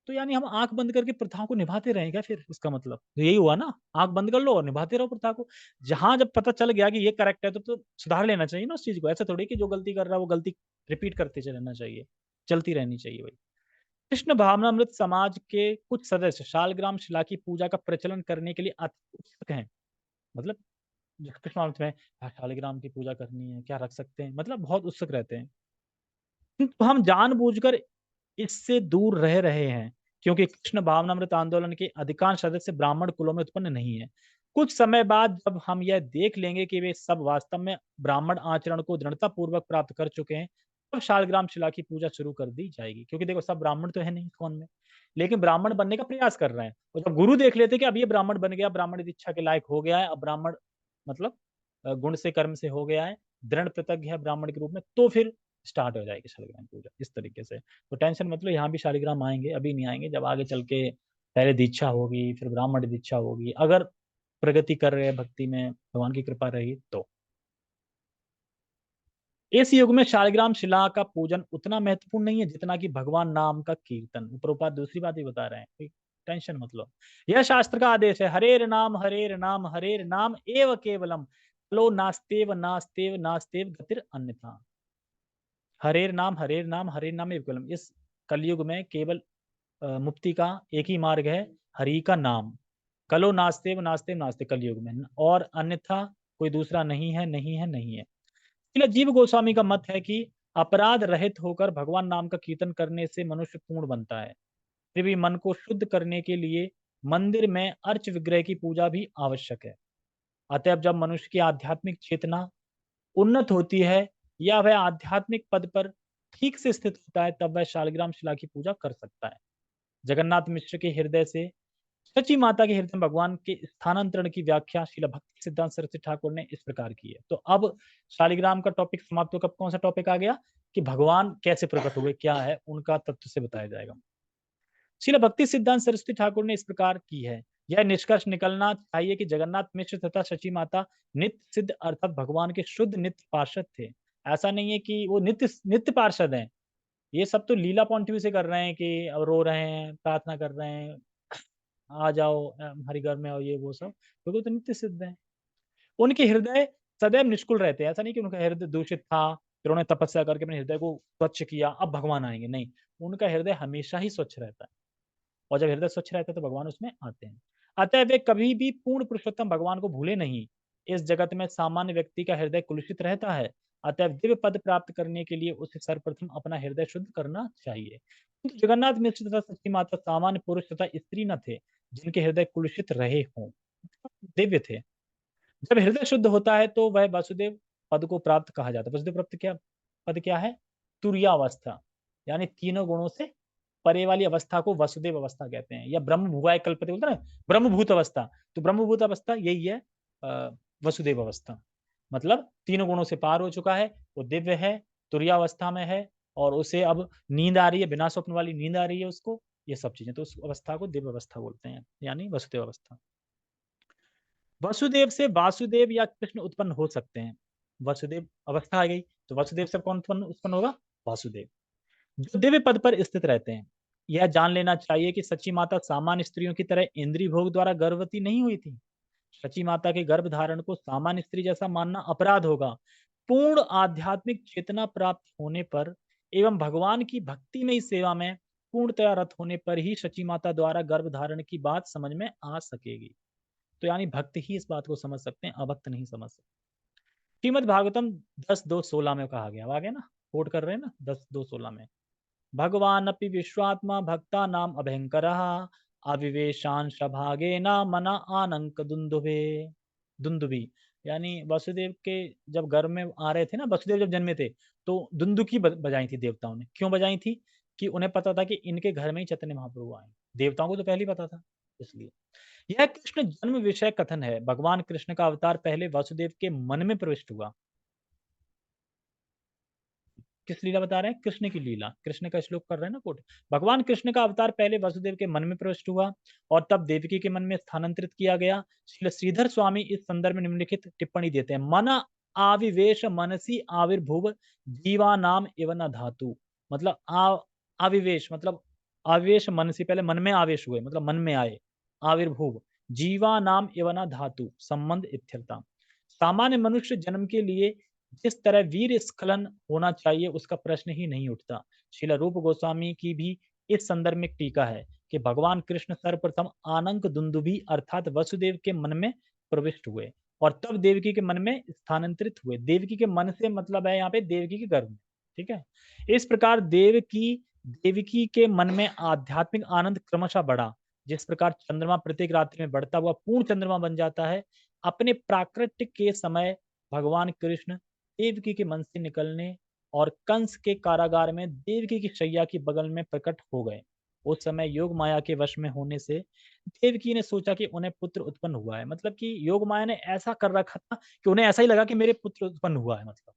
तो यानी हम आंख बंद करके प्रथाओं को निभाते रहेंगे फिर? इसका मतलब तो यही हुआ ना, आंख बंद कर लो और निभाते रहो प्रथा को। जहां जब पता चल गया कि ये करेक्ट है तो सुधार लेना चाहिए ना उस चीज को। ऐसा थोड़ी कि जो गलती कर रहा है वो गलती रिपीट करते रहना चाहिए, चलती रहनी चाहिए भाई। कृष्ण भावनामृत समाज के कुछ सदस्य शालग्राम शिला की पूजा का प्रचलन करने के लिए उत्सुक हैं। मतलब कृष्ण भावनामृत में शालिग्राम की पूजा करनी है, क्या रख सकते हैं, मतलब बहुत उत्सुक रहते हैं। तो हम जानबूझकर इससे दूर रह रहे हैं क्योंकि कृष्ण भावनामृत आंदोलन के अधिकांश सदस्य ब्राह्मण कुलों में उत्पन्न नहीं है। कुछ समय बाद जब हम यह देख लेंगे कि वे सब वास्तव में ब्राह्मण आचरण को दृढ़ता पूर्वक प्राप्त कर चुके हैं, तब शालग्राम शिला की पूजा शुरू कर दी जाएगी। क्योंकि देखो सब ब्राह्मण तो है नहीं कौन में, लेकिन ब्राह्मण बनने का प्रयास कर रहे हैं। और जब गुरु देख लेते कि अब ये ब्राह्मण बन गया, ब्राह्मण दीक्षा के लायक हो गया है, अब ब्राह्मण मतलब गुण से कर्म से हो गया है, दृढ़ प्रतिज्ञ है ब्राह्मण के रूप में, तो फिर स्टार्ट हो जाएगी शालिग्राम पूजा इस तरीके से। तो टेंशन मतलब यहाँ भी शालिग्राम आएंगे, अभी नहीं आएंगे, जब आगे चल के पहले दीक्षा होगी फिर ब्राह्मण दीक्षा होगी, अगर प्रगति कर रहे हैं भक्ति में, भगवान की कृपा रही तो। इस युग में शालिग्राम शिला का पूजन उतना महत्वपूर्ण नहीं है जितना कि भगवान नाम का कीर्तन। प्रभुपाद दूसरी बात भी बता रहे हैं, कोई टेंशन मतलब। यह शास्त्र का आदेश है, हरेर नाम हरेर नाम हरेर नाम एव केवलम, लो नास्तेव नास्तेव नास्तेव गतिर अन्यथा। हरेर नाम हरेर नाम हरेर नाम एव केवलम। इस कलयुग में केवल मुक्ति का एक ही मार्ग है, हरि का नाम। कलो नास्तेव नास्तेव नास्ते, कलयुग में, और अन्यथा कोई दूसरा नहीं है, नहीं है, नहीं है। इसलिए जीव गोस्वामी का मत है कि अपराध रहित होकर भगवान नाम का कीर्तन करने से मनुष्य पूर्ण बनता है। फिर भी मन को शुद्ध करने के लिए मंदिर में अर्च विग्रह की पूजा भी आवश्यक है। अतएव जब मनुष्य की आध्यात्मिक चेतना उन्नत होती है या वह आध्यात्मिक पद पर ठीक से स्थित होता है, तब वह शालिग्राम शिला की पूजा कर सकता है। जगन्नाथ मिश्र के हृदय से सची माता के हृदय में भगवान के स्थानांतरण की व्याख्या श्रील भक्ति सिद्धांत सरस्वती ठाकुर ने इस प्रकार की है। तो अब शालिग्राम का टॉपिक समाप्त होकर कौन सा टॉपिक आ गया कि भगवान कैसे प्रकट हुए, क्या है उनका तत्व से बताया जाएगा। श्रील भक्ति सिद्धांत सरस्वती ठाकुर ने इस प्रकार की है, यह निष्कर्ष निकलना चाहिए कि जगन्नाथ मिश्र तथा सची माता नित्य सिद्ध अर्थात भगवान के शुद्ध नित्य पार्षद थे। ऐसा नहीं है कि वो नित्य नित्य पार्षद हैं, ये सब तो लीला पॉइंट व्यू से कर रहे हैं कि अब रो रहे हैं, प्रार्थना कर रहे हैं, आ जाओ हमारे घर में, और ये वो सब, क्योंकि तो नित्य सिद्ध है। उनके हृदय सदैव निष्कुल रहते हैं। ऐसा नहीं कि उनका हृदय दूषित था फिर उन्होंने तपस्या करके अपने हृदय को स्वच्छ किया अब भगवान आएंगे, नहीं, उनका हृदय हमेशा ही स्वच्छ रहता है, और जब हृदय स्वच्छ रहता है तो भगवान उसमें आते हैं। अतः वे कभी भी पूर्ण पुरुषोत्तम भगवान को भूले नहीं। इस जगत में सामान्य व्यक्ति का हृदय कुलुषित रहता है, अतः दिव्य पद प्राप्त करने के लिए उसे सर्वप्रथम अपना हृदय शुद्ध करना चाहिए। जगन्नाथ मिश्र तथा सच्ची माता सामान्य पुरुष तथा स्त्री न थे जिनके हृदय कुलुषित रहे हों, दिव्य थे। जब हृदय शुद्ध होता है तो वह वासुदेव पद को प्राप्त कहा जाता है। वासुदेव प्राप्त क्या पद क्या है? तुर्यावस्था, यानी तीनों गुणों से परे वाली अवस्था को वसुदेव अवस्था कहते हैं, या ब्रह्म भुवाय कल्पते बोलते हैं, ब्रह्मभूत अवस्था। तो ब्रह्मभूत अवस्था यही है वसुदेव अवस्था, मतलब तीनों गुणों से पार हो चुका है, वो दिव्य है, तुर्यावस्था में है, और उसे अब नींद आ रही है, बिना स्वप्न वाली नींद आ रही है उसको, ये सब चीजें, तो उस अवस्था को दिव्य अवस्था बोलते हैं, यानी वसुदेव अवस्था। वसुदेव से वासुदेव या कृष्ण उत्पन्न हो सकते हैं। वसुदेव अवस्था आ गई तो वसुदेव से कौन उत्पन्न उत्पन्न होगा? वासुदेव, जो दिव्य पद पर स्थित रहते हैं। यह जान लेना चाहिए कि सची माता सामान्य स्त्रियों की तरह इंद्रिय भोग द्वारा गर्भवती नहीं हुई थी। सची माता के गर्भ धारण को सामान्य स्त्री जैसा मानना अपराध होगा। पूर्ण आध्यात्मिक चेतना प्राप्त होने पर एवं भगवान की भक्ति में सेवा में पूर्णतया रत होने पर ही सची माता द्वारा गर्भ धारण की बात समझ में आ सकेगी। तो यानी भक्त ही इस बात को समझ सकते हैं, अभक्त नहीं समझ सकते। श्रीमद् भागवतम 10:2:16 में कहा गया, आगे ना कोट कर रहे हैं ना 10:2:16 में, भगवान अपि विश्वात्मा भक्ता नाम अभयंकरः अविवेशांश भागे न मना आनंक दुंदुभे दुंदुभी। यानी वसुदेव के जब गर्भ में आ रहे थे ना, वसुदेव जब जन्मे थे तो दुंदुकी बजाई थी देवताओं ने। क्यों बजाई थी? कि उन्हें पता था कि इनके घर में ही चैतन्य महाप्रभु आए। देवताओं को तो पहले ही पता था, इसलिए। यह कृष्ण जन्म विषय कथन है। भगवान कृष्ण का अवतार पहले वसुदेव के मन में प्रविष्ट हुआ। किस लीला बता रहे हैं? कृष्ण की लीला, कृष्ण का श्लोक कर रहे हैं ना कोट। भगवान कृष्ण का अवतार पहले वसुदेव के मन में प्रविष्ट हुआ और तब देवकी के मन में स्थानांतरित किया गया। श्रील श्रीधर स्वामी इस संदर्भ में निम्नलिखित टिप्पणी देते हैं, मन आविवेश मनसी आविर्भुव जीवा नाम एवं धातु। मतलब आविवेश मतलब आवेश, मन से पहले मन में आवेश हुए, मतलब मन में आए। आविर्भुव जीवा नाम एवं धातु संबंध इत्यर्था। सामान्य मनुष्य जन्म के लिए जिस तरह वीर स्खलन होना चाहिए उसका प्रश्न ही नहीं उठता। श्रील रूप गोस्वामी की भी इस संदर्भ में टीका है कि भगवान कृष्ण सर्वप्रथम आनंक दुंदुभी अर्थात वसुदेव के मन में प्रविष्ट हुए और तब देवकी के मन में स्थानांतरित हुए। देवकी के मन से मतलब है यहाँ पे देवकी के गर्भ में, ठीक है। इस प्रकार देवकी के मन में आध्यात्मिक आनंद क्रमशः बढ़ा। जिस प्रकार चंद्रमा प्रत्येक रात्रि में बढ़ता हुआ पूर्ण चंद्रमा बन जाता है, अपने प्राकृत्य के समय भगवान कृष्ण देवकी के मन से निकलने और कंस के कारागार में देवकी की शैया की बगल में प्रकट हो गए। उस समय योग माया के वश में होने से देवकी ने सोचा कि उन्हें पुत्र उत्पन्न हुआ है। मतलब कि योग माया ने ऐसा कर रखा था कि उन्हें ऐसा ही लगा कि मेरे पुत्र उत्पन्न हुआ है, मतलब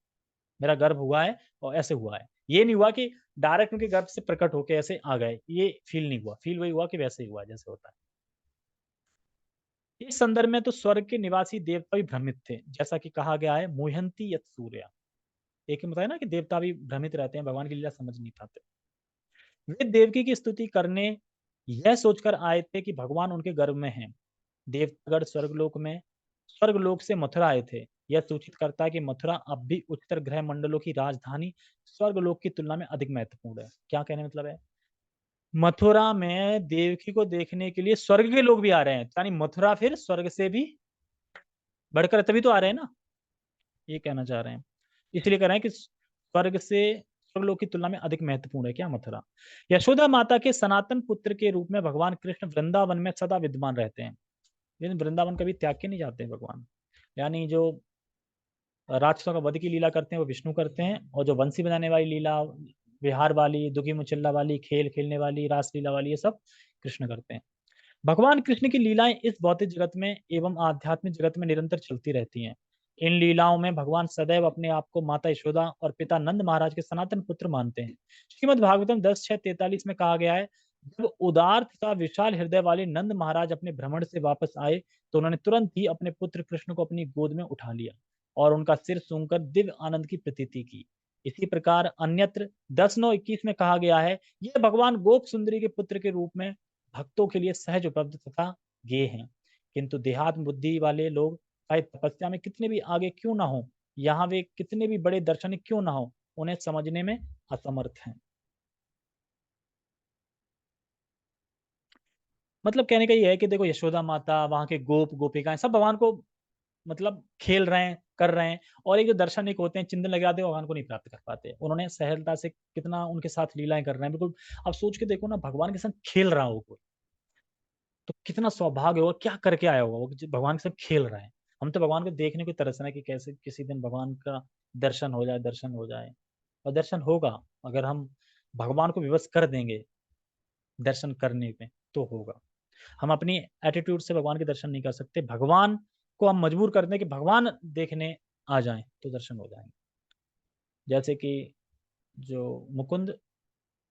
मेरा गर्भ हुआ है और ऐसे हुआ है। ये नहीं हुआ कि डायरेक्ट उनके गर्भ से प्रकट होके ऐसे आ गए, ये फील नहीं हुआ। फील वही हुआ कि वैसे ही हुआ जैसे होता है। इस संदर्भ में तो स्वर्ग के निवासी देवता भी भ्रमित थे, जैसा कि कहा गया है मुह्यंती यत् सूर्य। एक बताया ना कि देवता भी भ्रमित रहते हैं, भगवान की लीला समझ नहीं पाते। वे देवकी की स्तुति करने यह सोचकर आए थे कि भगवान उनके गर्भ में हैं। देवतागण स्वर्गलोक से मथुरा आए थे। यह सूचित करता है कि मथुरा अब भी उच्चतर ग्रह मंडलों की राजधानी स्वर्गलोक की तुलना में अधिक महत्वपूर्ण है। क्या कहने मतलब है? मथुरा में देवकी को देखने के लिए स्वर्ग के लोग भी आ रहे हैं, यानी मथुरा फिर स्वर्ग से भी बढ़कर तभी तो आ रहे हैं ना, ये कहना चाह रहे हैं। इसलिए कह रहे हैं कि स्वर्गलोक की तुलना में अधिक महत्वपूर्ण है क्या मथुरा। यशोदा माता के सनातन पुत्र के रूप में भगवान कृष्ण वृंदावन में सदा विद्यमान रहते हैं, लेकिन वृंदावन कभी त्याग के नहीं जाते हैं भगवान। यानी जो राक्षसों का वध की लीला करते हैं वो विष्णु करते हैं, और जो बंसी बजाने वाली लीला, विहार वाली, दुखी मुचिल्ला वाली, खेल खेलने वाली, रास लीला वाली, ये सब कृष्ण करते हैं। भगवान कृष्ण की लीलाएं इस भौतिक जगत में एवं आध्यात्मिक जगत में निरंतर चलती रहती हैं। इन लीलाओं में भगवान सदैव अपने आप को माता यशोदा और पिता नंद महाराज के सनातन पुत्र मानते हैं। श्रीमद् भागवतम 10:6-43 में कहा गया है, जब उदार तथा विशाल हृदय वाले नंद महाराज अपने भ्रमण से वापस आए तो उन्होंने तुरंत ही अपने पुत्र कृष्ण को अपनी गोद में उठा लिया और उनका सिर सूंघकर दिव्य आनंद की प्रतीति की। इसी प्रकार अन्यत्र 10:9-21 में कहा गया है, यह भगवान गोप सुंदरी के पुत्र के रूप में भक्तों के लिए सहज उपलब्ध तथा गेय हैं, किंतु देहात्म बुद्धि वाले लोग चाहे तपस्या में कितने भी आगे क्यों ना हो, यहाँ वे कितने भी बड़े दार्शनिक क्यों ना हो, उन्हें समझने में असमर्थ हैं। मतलब कहने का ये है कि देखो यशोदा माता, वहां के गोप गोपिकाएं सब भगवान को मतलब खेल रहे हैं, कर रहे हैं, और एक जो दार्शनिक होते हैं चिंतन लगा दे भगवान को नहीं प्राप्त कर पाते। उन्होंने सहजता से कितना उनके साथ लीलाएं कर रहे हैं, बिल्कुल। अब सोच के देखो ना, भगवान के साथ खेल रहा हो कोई तो कितना सौभाग्य होगा, क्या करके आया होगा वो भगवान के साथ खेल रहा है। हम तो भगवान को देखने को तरस रहे हैं कि कैसे किसी दिन भगवान का दर्शन हो जाए, दर्शन हो जाए। और दर्शन होगा अगर हम भगवान को विवश कर देंगे दर्शन करने में, तो होगा। हम अपनी एटीट्यूड से भगवान के दर्शन नहीं कर सकते। भगवान को हम मजबूर कर दें कि भगवान देखने आ जाएं तो दर्शन हो जाएंगे। जैसे कि जो मुकुंद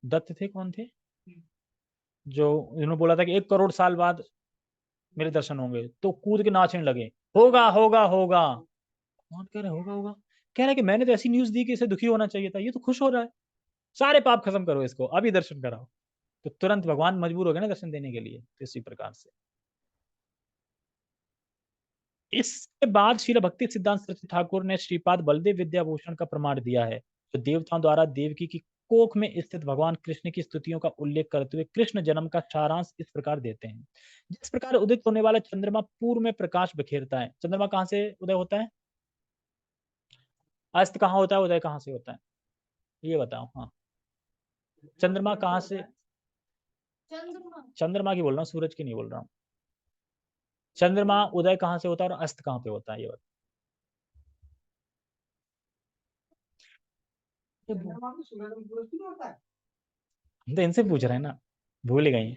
दत्त थे, कौन थे, जो इन्होंने बोला था कि 1 करोड़ साल बाद मेरे दर्शन होंगे, तो कूद के नाचने लगे, होगा होगा होगा। कौन कह रहा है होगा होगा? कह रहा है कि मैंने तो ऐसी न्यूज दी कि इसे दुखी होना चाहिए था, ये तो खुश हो रहा है, सारे पाप खत्म करो इसको, अभी दर्शन कराओ। तो तुरंत भगवान मजबूर हो गए ना दर्शन देने के लिए। तो इसी प्रकार से इसके बाद श्रील भक्ति सिद्धांत सरस्वती ठाकुर ने श्रीपाद बलदेव विद्याभूषण का प्रमाण दिया है, जो देवताओं द्वारा देवकी की कोख में स्थित भगवान कृष्ण की स्तुतियों का उल्लेख करते हुए कृष्ण जन्म का सारांश इस प्रकार देते हैं। जिस प्रकार उदित होने वाला चंद्रमा पूर्व में प्रकाश बिखेरता है। चंद्रमा कहाँ से उदय होता है? अस्त कहाँ होता है, उदय कहाँ से होता है, ये बताओ। हाँ, चंद्रमा कहाँ से? चंद्रमा चंद्रमा की बोल रहा हूँ, सूरज की नहीं बोल रहा हूँ। चंद्रमा उदय कहाँ से होता है और अस्त कहाँ पे होता है, ये बताओ। हम तो इनसे पूछ रहे हैं ना, भूल गई।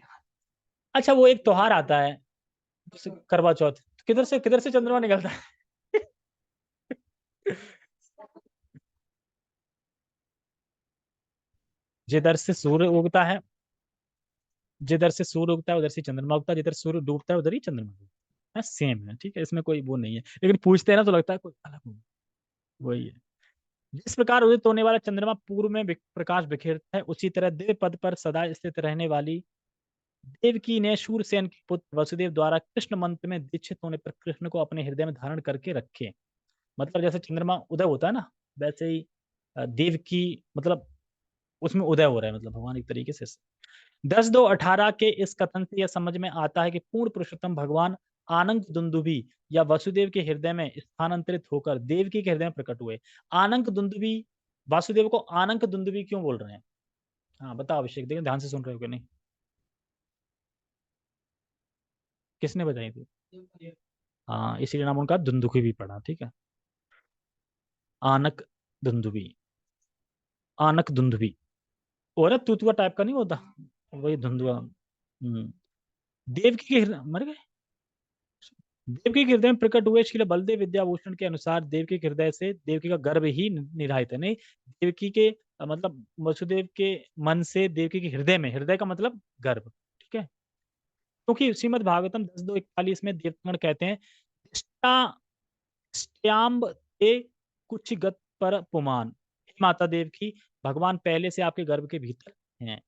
अच्छा, वो एक त्योहार आता है करवा चौथ, किधर से चंद्रमा निकलता है? जिधर से सूर्य उगता है, जिधर से सूर्य उगता है उधर से चंद्रमा उगता है, जिधर सूर्य डूबता है उधर ही चंद्रमा डूबता है। सेम है, ठीक है, इसमें कोई वो नहीं है, लेकिन पूछते हैं ना तो लगता है कोई अलग हो। वही है। जिस प्रकार उदित होने वाला चंद्रमा पूर्व में प्रकाश बिखेरता है, उसी तरह दिव्य पद पर सदा स्थित रहने वाली देवकी ने शूरसेन के पुत्र वसुदेव द्वारा कृष्ण मंत्र में दीक्षित होने पर कृष्ण को अपने हृदय में धारण करके रखे। मतलब जैसे चंद्रमा उदय होता है ना, वैसे ही देवकी, मतलब उसमें उदय हो रहा है, मतलब भगवान एक तरीके से। 10-2-18 के इस कथन से यह समझ में आता है कि पूर्ण पुरुषोत्तम भगवान आनंक दुंदुभी या वसुदेव के हृदय में स्थानांतरित होकर देवकी के हृदय में प्रकट हुए। आनंक दुंदुभी, वासुदेव को आनंक दुंदुभी क्यों बोल रहे हैं? हाँ बताओ अभिषेक, देखिए ध्यान से सुन रहे हो कि नहीं, किसने बताई थी? हाँ, इसीलिए नाम उनका दुंदुभी भी पड़ा, ठीक है। आनक दुंदुभी, आनक दुंदुभी, और तुतुआ टाइप का नहीं होता, वही धुंधुआ। देवकी के हृदय मर गए। देवकी के हृदय में प्रकट हुए श्री बलदेव विद्याभूषण के अनुसार देवकी के हृदय से देवकी का गर्भ ही निराहित है। नहीं, देवकी के मतलब वसुदेव के मन से देवकी के हृदय में, हृदय का मतलब गर्भ, ठीक है। क्योंकि श्रीमद् भागवतम 10:2-41 में देवतागण कहते हैं श्याम्ब ते कुछ गत पर पुमान, हे माता देवकी, भगवान पहले से आपके गर्भ के भीतर हैं।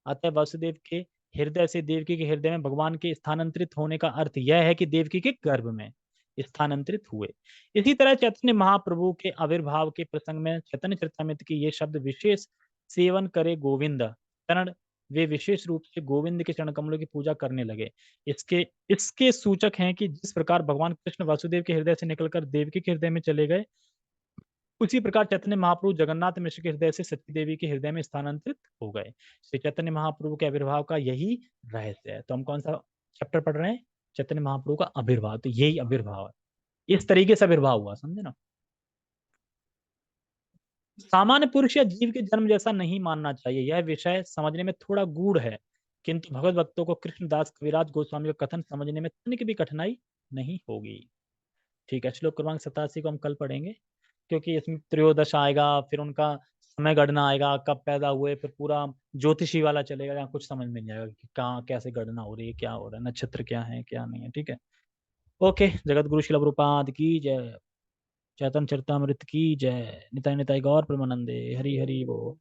अतः वसुदेव के हृदय से देवकी के हृदय में भगवान के स्थानांतरित होने का अर्थ यह है कि देवकी के गर्भ में स्थानांतरित हुए। इसी तरह चैतन्य महाप्रभु के आविर्भाव के प्रसंग में चैतन्य चरितामृत की ये शब्द विशेष सेवन करे गोविंद चरण, वे विशेष रूप से गोविंद के चरण कमलों की पूजा करने लगे। इसके इसके सूचक हैं कि जिस प्रकार भगवान कृष्ण वासुदेव के हृदय से निकलकर देवकी के हृदय में चले गए, उसी प्रकार चैतन्य महाप्रभु जगन्नाथ मिश्र के हृदय से सती देवी के हृदय में स्थानांतरित हो गए। श्री चैतन्य महाप्रभु के आविर्भाव का यही रहस्य है। तो हम कौन सा चैप्टर पढ़ रहे हैं? चैतन्य महाप्रभु का आविर्भाव। तो यही आविर्भाव है, इस तरीके से आविर्भाव हुआ, समझे ना। सामान्य पुरुष या जीव के जन्म जैसा नहीं मानना चाहिए, यह विषय समझने में थोड़ा गूढ़ है, किंतु भगवत भक्तों को कृष्णदास कविराज गोस्वामी का कथन समझने में तनिक भी कठिनाई नहीं होगी। ठीक है, श्लोक क्रमांक 87 को हम कल पढ़ेंगे, क्योंकि इसमें त्रयोदश आएगा, फिर उनका समय गणना आएगा, कब पैदा हुए, फिर पूरा ज्योतिषी वाला चलेगा, यहाँ कुछ समझ में नहीं आएगा कि कहाँ कैसे गणना हो रही है, क्या हो रहा है, नक्षत्र क्या है क्या नहीं है, ठीक है। ओके, जगत गुरु शिल प्रभुपाद की जय, चैतन्य चरितामृत की जय, निताय निताय गौर प्रेमानंदे, हरि हरि बोल।